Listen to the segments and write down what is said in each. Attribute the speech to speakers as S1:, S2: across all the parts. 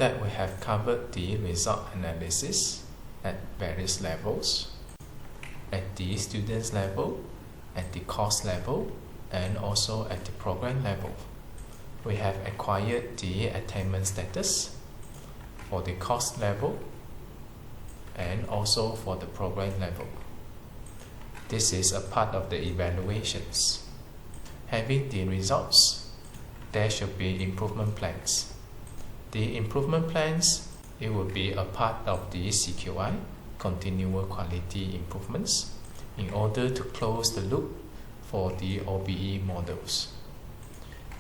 S1: that we have covered the result analysis at various levels, at the students level, at the course level, and also at the program level. We have acquired the attainment status for the course level and also for the program level. This is a part of the evaluations. Having the results, there should be improvement plans. The improvement plans, it will be a part of the CQI, continual quality improvements, in order to close the loop for the OBE models.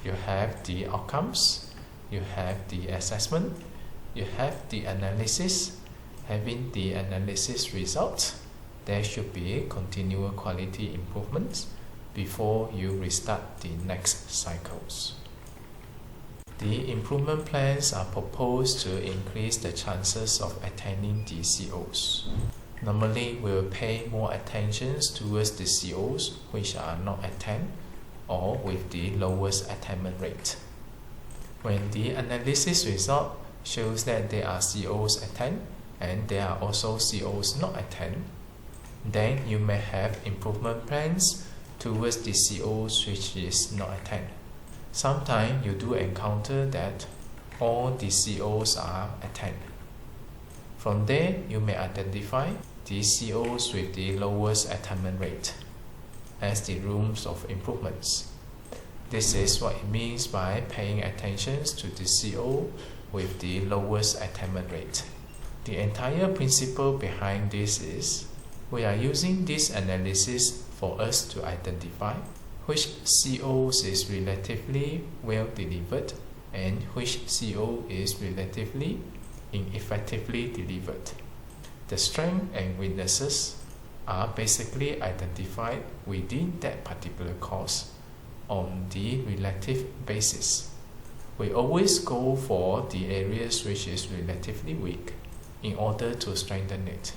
S1: You have the outcomes, you have the assessment, you have the analysis. Having the analysis results, there should be continual quality improvements before you restart the next cycles. The improvement plans are proposed to increase the chances of attaining the COs. Normally, we will pay more attention towards the COs which are not attained or with the lowest attainment rate. When the analysis result shows that there are COs attained and there are also COs not attained, then you may have improvement plans towards the COs which is not attained. Sometimes you do encounter that all the COs are attained. From there, you may identify the COs with the lowest attainment rate as the rooms of improvements. This is what it means by paying attention to the CO with the lowest attainment rate. The entire principle behind this is we are using this analysis for us to identify which COs is relatively well delivered and which CO is relatively ineffectively delivered. The strengths and weaknesses are basically identified within that particular course on the relative basis. We always go for the areas which is relatively weak in order to strengthen it.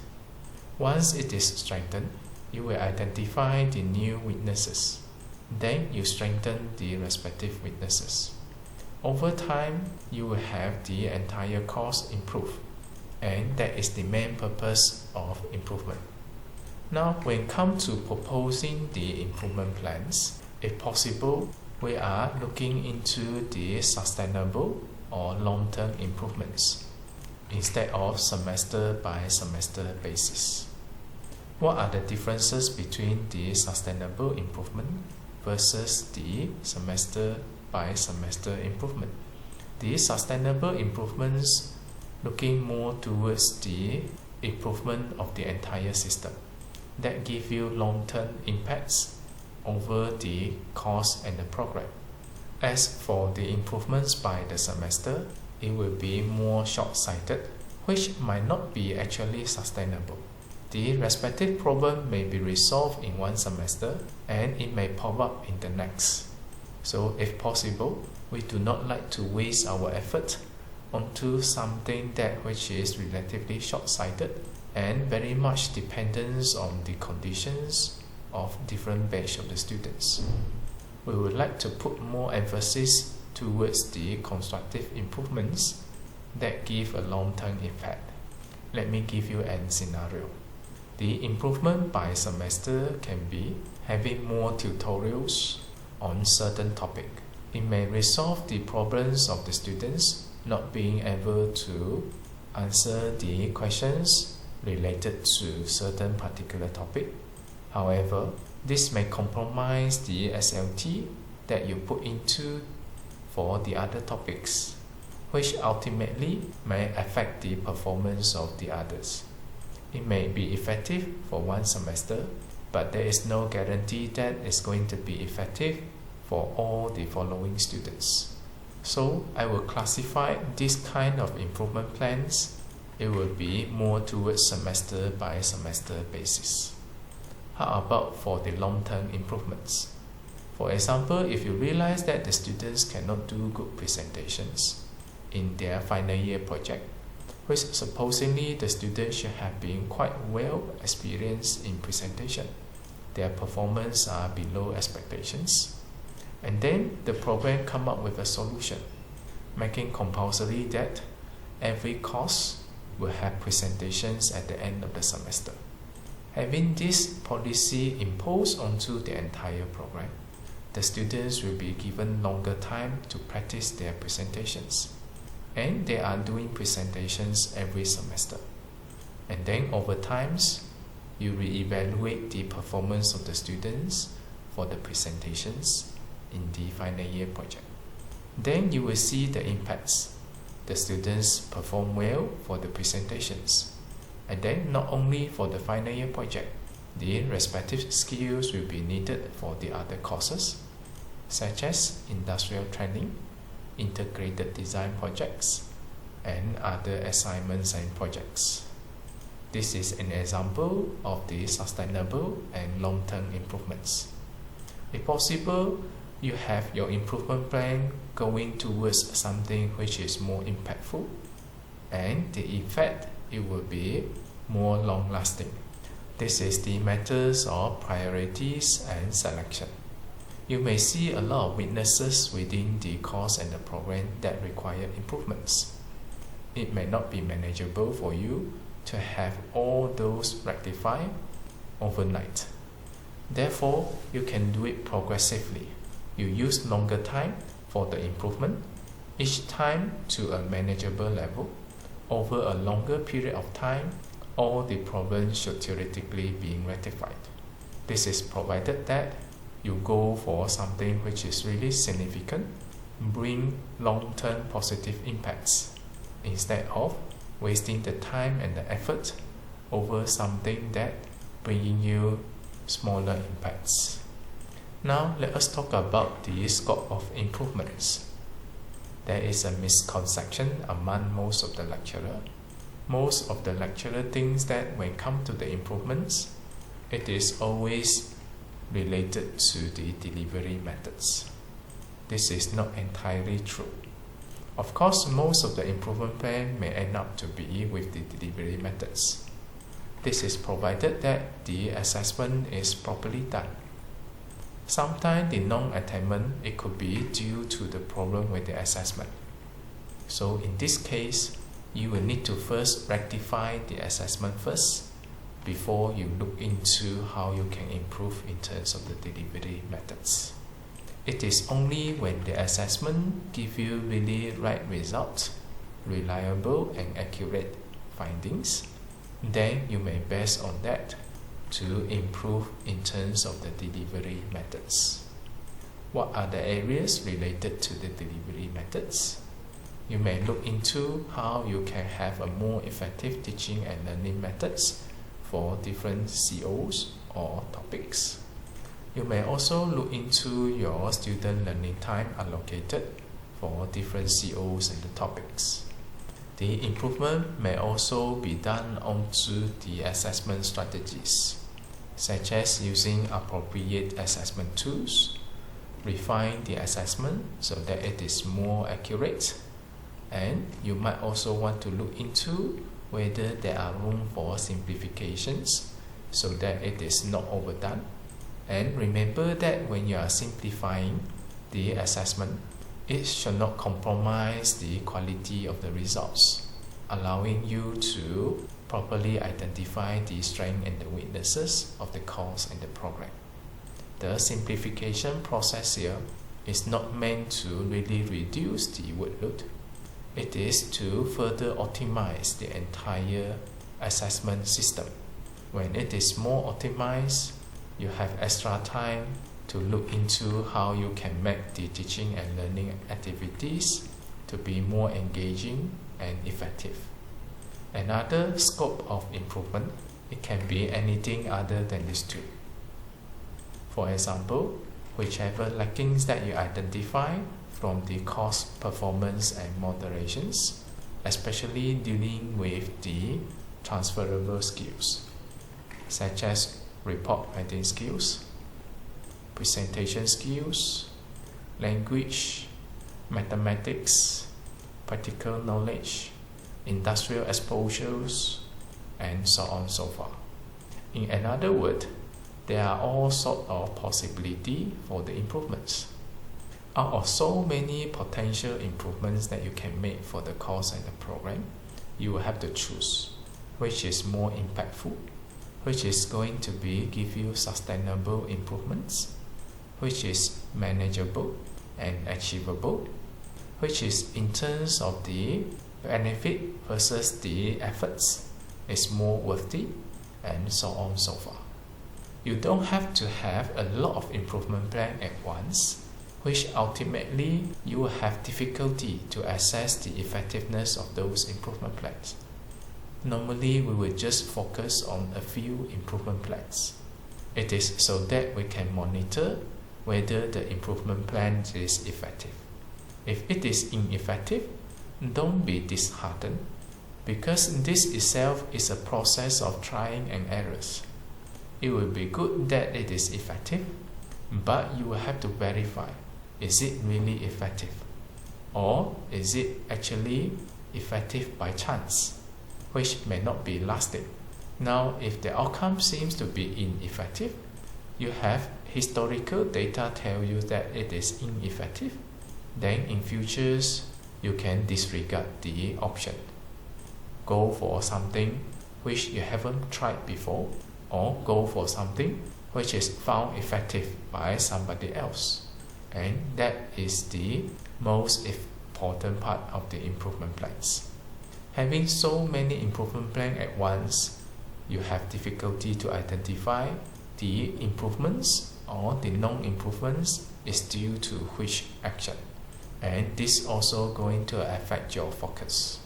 S1: Once it is strengthened, you will identify the new weaknesses. Then you strengthen the respective weaknesses. Over time, you will have the entire course improve, and that is the main purpose of improvement. Now, when it comes to proposing the improvement plans, if possible, we are looking into the sustainable or long-term improvements instead of semester by semester basis. What are the differences between the sustainable improvement versus the semester by semester improvement? The sustainable improvements looking more towards the improvement of the entire system that give you long-term impacts over the course and the program. As for the improvements by the semester, it will be more short-sighted, which might not be actually sustainable. The respective problem may be resolved in one semester and it may pop up in the next. So if possible, we do not like to waste our effort onto something that which is relatively short-sighted and very much dependent on the conditions of different batch of the students. We would like to put more emphasis towards the constructive improvements that give a long-term impact. Let me give you an scenario. The improvement by semester can be having more tutorials on certain topic. It may resolve the problems of the students not being able to answer the questions related to certain particular topic. However, this may compromise the SLT that you put into for the other topics, which ultimately may affect the performance of the others. It may be effective for one semester, but there is no guarantee that it's going to be effective for all the following students. So I will classify this kind of improvement plans. It will be more towards semester by semester basis. How about for the long-term improvements? For example, if you realize that the students cannot do good presentations in their final year project, which supposedly the students should have been quite well experienced in presentation, their performance are below expectations. And then the program come up with a solution, making compulsory that every course will have presentations at the end of the semester. Having this policy imposed onto the entire program, the students will be given longer time to practice their presentations. And they are doing presentations every semester. And then over time, you re-evaluate the performance of the students for the presentations in the final year project. Then you will see the impacts. The students perform well for the presentations. And then not only for the final year project, the respective skills will be needed for the other courses, such as industrial training, integrated design projects, and other assignments and projects. This is an example of the sustainable and long-term improvements. If possible, you have your improvement plan going towards something which is more impactful, and the effect it will be more long-lasting. This is the matters of priorities and selection. You may see a lot of weaknesses within the course and the program that require improvements. It may not be manageable for you to have all those rectified overnight. Therefore, you can do it progressively. You use longer time for the improvement, each time to a manageable level. Over a longer period of time, all the problems should theoretically be rectified. This is provided that you go for something which is really significant, bring long-term positive impacts, instead of wasting the time and the effort over something that bringing you smaller impacts. Now let us talk about the scope of improvements. There is a misconception among most of the lecturer. Most of the lecturer thinks that when it comes to the improvements, it is always related to the delivery methods. This is not entirely true. Of course, most of the improvement plan may end up to be with the delivery methods. This is provided that the assessment is properly done. Sometimes the non-attainment, it could be due to the problem with the assessment. So in this case, you will need to first rectify the assessment first before you look into how you can improve in terms of the delivery methods. It is only when the assessment gives you really right results, reliable and accurate findings, then you may base on that to improve in terms of the delivery methods. What are the areas related to the delivery methods? You may look into how you can have a more effective teaching and learning methods for different COs or topics. You may also look into your student learning time allocated for different COs and the topics. The improvement may also be done onto the assessment strategies, such as using appropriate assessment tools, refine the assessment so that it is more accurate, and you might also want to look into whether there are room for simplifications so that it is not overdone. And remember that when you are simplifying the assessment, it should not compromise the quality of the results, allowing you to properly identify the strengths and the weaknesses of the course and the program. The simplification process here is not meant to really reduce the workload. It is to further optimize the entire assessment system. When it is more optimized, you have extra time to look into how you can make the teaching and learning activities to be more engaging and effective. Another scope of improvement, it can be anything other than these two. For example, whichever lackings that you identify from the course performance and moderations, especially dealing with the transferable skills, such as report writing skills, presentation skills, language, mathematics, practical knowledge, industrial exposures, and so on and so forth. In another word, there are all sorts of possibility for the improvements. Out of so many potential improvements that you can make for the course and the program, you will have to choose which is more impactful, which is going to give you sustainable improvements, which is manageable and achievable, which is in terms of the benefit versus the efforts is more worthy, and so on so far. You don't have to have a lot of improvement plan at once, which ultimately you will have difficulty to assess the effectiveness of those improvement plans. Normally, we will just focus on a few improvement plans. It is so that we can monitor whether the improvement plan is effective. If it is ineffective, don't be disheartened, because this itself is a process of trying and errors. It will be good that it is effective, but you will have to verify, is it really effective? Or is it actually effective by chance, which may not be lasting? Now, if the outcome seems to be ineffective, you have historical data tell you that it is ineffective, then in futures, you can disregard the option. Go for something which you haven't tried before, or go for something which is found effective by somebody else. And that is the most important part of the improvement plans. Having so many improvement plans at once, you have difficulty to identify the improvements or the non-improvements is due to which action. And this also going to affect your focus.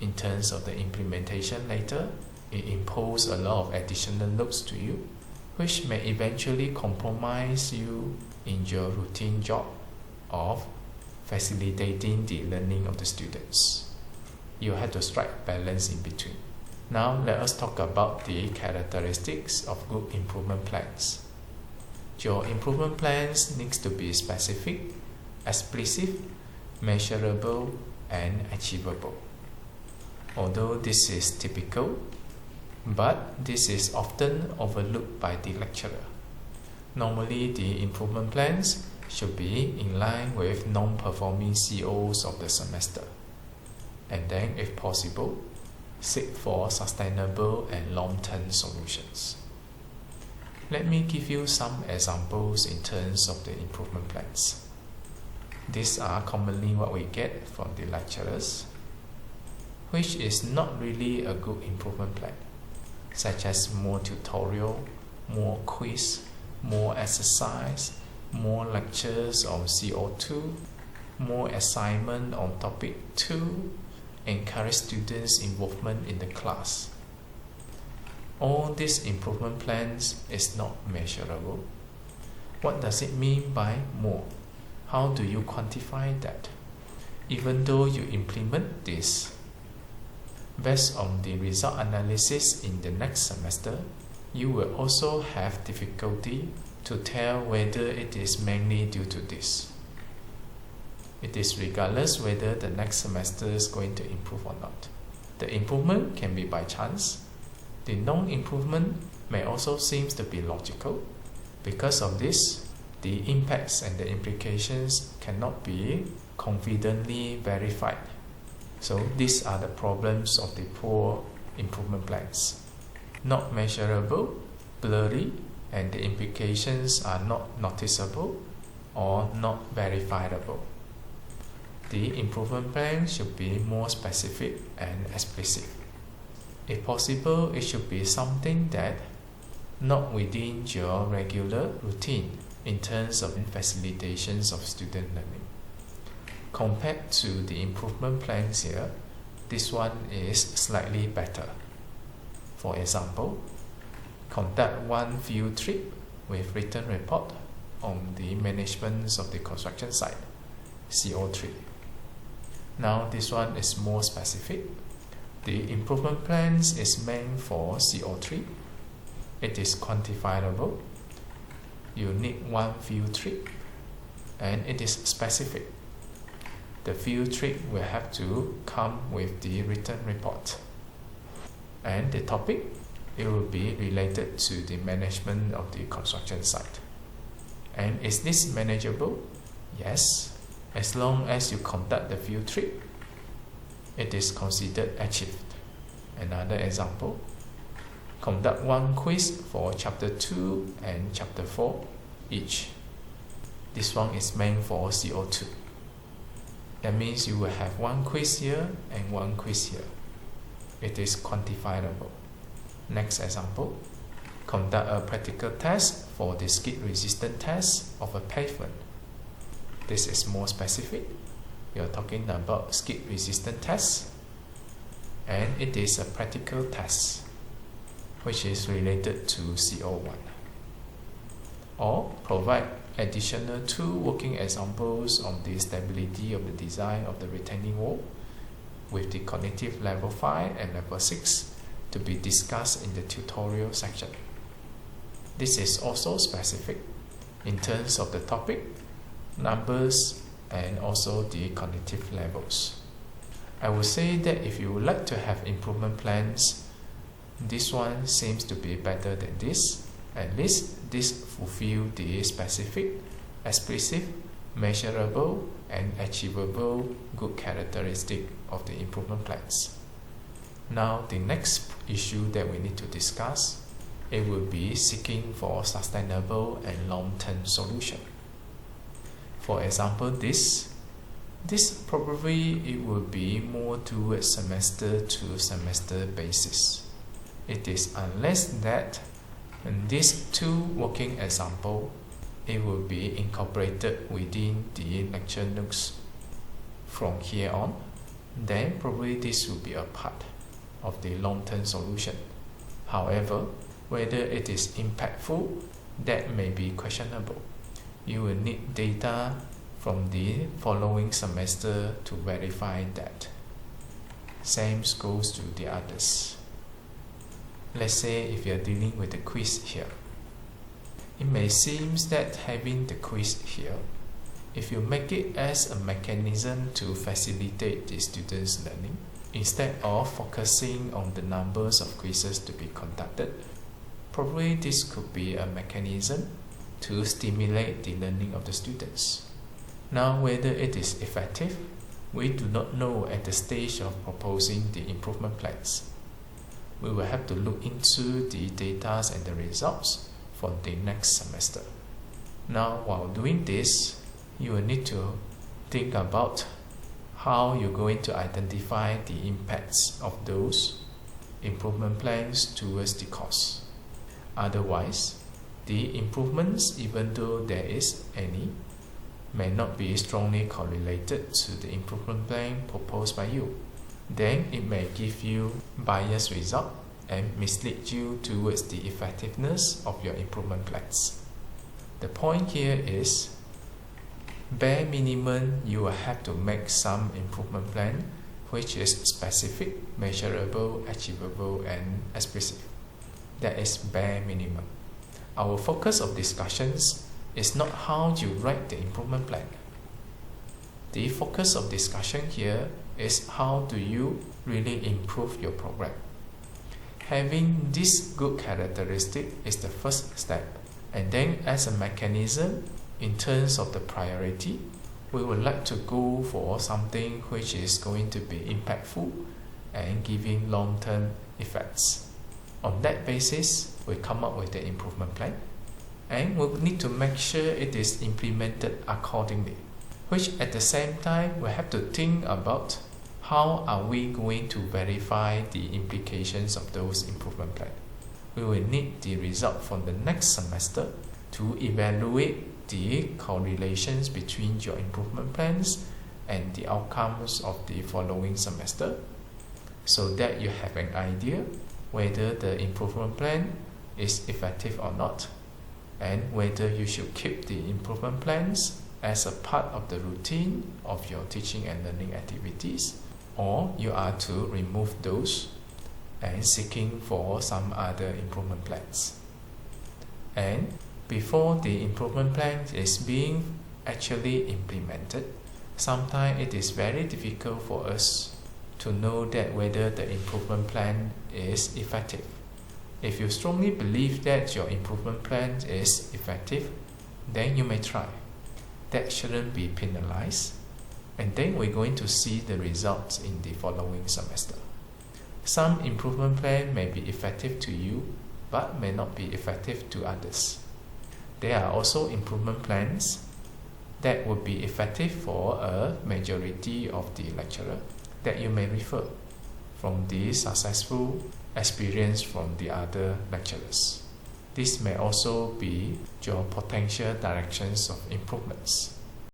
S1: In terms of the implementation later, it imposes a lot of additional loads to you, which may eventually compromise you in your routine job of facilitating the learning of the students. You have to strike balance in between. Now let us talk about the characteristics of good improvement plans. Your improvement plans needs to be specific, explicit, measurable, and achievable. Although this is typical, but this is often overlooked by the lecturer. Normally, the improvement plans should be in line with non-performing COs of the semester. And then, if possible, seek for sustainable and long-term solutions. Let me give you some examples in terms of the improvement plans. These are commonly what we get from the lecturers, which is not really a good improvement plan, such as more tutorial, more quiz, more exercise, more lectures on CO2, more assignment on topic 2, encourage students' involvement in the class. All these improvement plans is not measurable. What does it mean by more? How do you quantify that? Even though you implement this, based on the result analysis in the next semester, you will also have difficulty to tell whether it is mainly due to this. It is regardless whether the next semester is going to improve or not. The improvement can be by chance. The non-improvement may also seem to be logical. Because of this, the impacts and the implications cannot be confidently verified. So these are the problems of the poor improvement plans. Not measurable, blurry, and the implications are not noticeable or not verifiable. The improvement plan should be more specific and explicit. If possible, it should be something that not within your regular routine in terms of facilitations of student learning. Compared to the improvement plans here, this one is slightly better. For example, conduct one field trip with written report on the management of the construction site, CO3. Now this one is more specific. The improvement plans is meant for CO3. It is quantifiable. You need one field trip and it is specific. The field trip will have to come with the written report. And the topic, it will be related to the management of the construction site. And is this manageable? Yes. As long as you conduct the field trip, it is considered achieved. Another example, conduct one quiz for chapter 2 and chapter 4 each. This one is meant for CO2. That means you will have one quiz here and one quiz here. It is quantifiable. Next example, conduct a practical test for the skid resistance test of a pavement. This is more specific. We are talking about skid resistance test, and it is a practical test which is related to CO1. Or provide additional 2 working examples on the stability of the design of the retaining wall with the cognitive level 5 and level 6 to be discussed in the tutorial section. This is also specific in terms of the topic, numbers, and also the cognitive levels. I would say that if you would like to have improvement plans, this one seems to be better than this. At least this fulfill the specific, explicit, measurable, and achievable good characteristic of the improvement plans. Now the next issue that we need to discuss, it will be seeking for sustainable and long-term solution. For example, this probably it will be more towards semester to semester basis. It is unless that in these 2 working example, it will be incorporated within the lecture notes from here on, then probably this will be a part of the long-term solution. However, whether it is impactful, that may be questionable. You will need data from the following semester to verify that. Same goes to the others. Let's say if you are dealing with the quiz here, it may seem that having the quiz here, if you make it as a mechanism to facilitate the students' learning, instead of focusing on the numbers of quizzes to be conducted, probably this could be a mechanism to stimulate the learning of the students. Now, whether it is effective, we do not know at the stage of proposing the improvement plans. We will have to look into the data and the results for the next semester. Now, while doing this, you will need to think about how you're going to identify the impacts of those improvement plans towards the course. Otherwise, the improvements, even though there is any, may not be strongly correlated to the improvement plan proposed by you. Then it may give you biased result and mislead you towards the effectiveness of your improvement plans. The point here is, bare minimum, you will have to make some improvement plan which is specific, measurable, achievable, and explicit. That is bare minimum. Our focus of discussions is not how you write the improvement plan. The focus of discussion here is how do you really improve your program. Having this good characteristic is the first step, and then as a mechanism, in terms of the priority, we would like to go for something which is going to be impactful and giving long-term effects. On that basis, we come up with the improvement plan, and we need to make sure it is implemented accordingly, which at the same time we have to think about how are we going to verify the implications of those improvement plans. We will need the result from the next semester to evaluate the correlations between your improvement plans and the outcomes of the following semester, so that you have an idea whether the improvement plan is effective or not, and whether you should keep the improvement plans as a part of the routine of your teaching and learning activities, or you are to remove those and seeking for some other improvement plans. And before the improvement plan is being actually implemented, sometimes it is very difficult for us to know that whether the improvement plan is effective. If you strongly believe that your improvement plan is effective, then you may try. That shouldn't be penalized, And then we're going to see the results in the following semester. Some improvement plan may be effective to you, but may not be effective to others. There are also improvement plans that would be effective for a majority of the lecturer that you may refer from the successful experience from the other lecturers. This may also be your potential directions of improvements.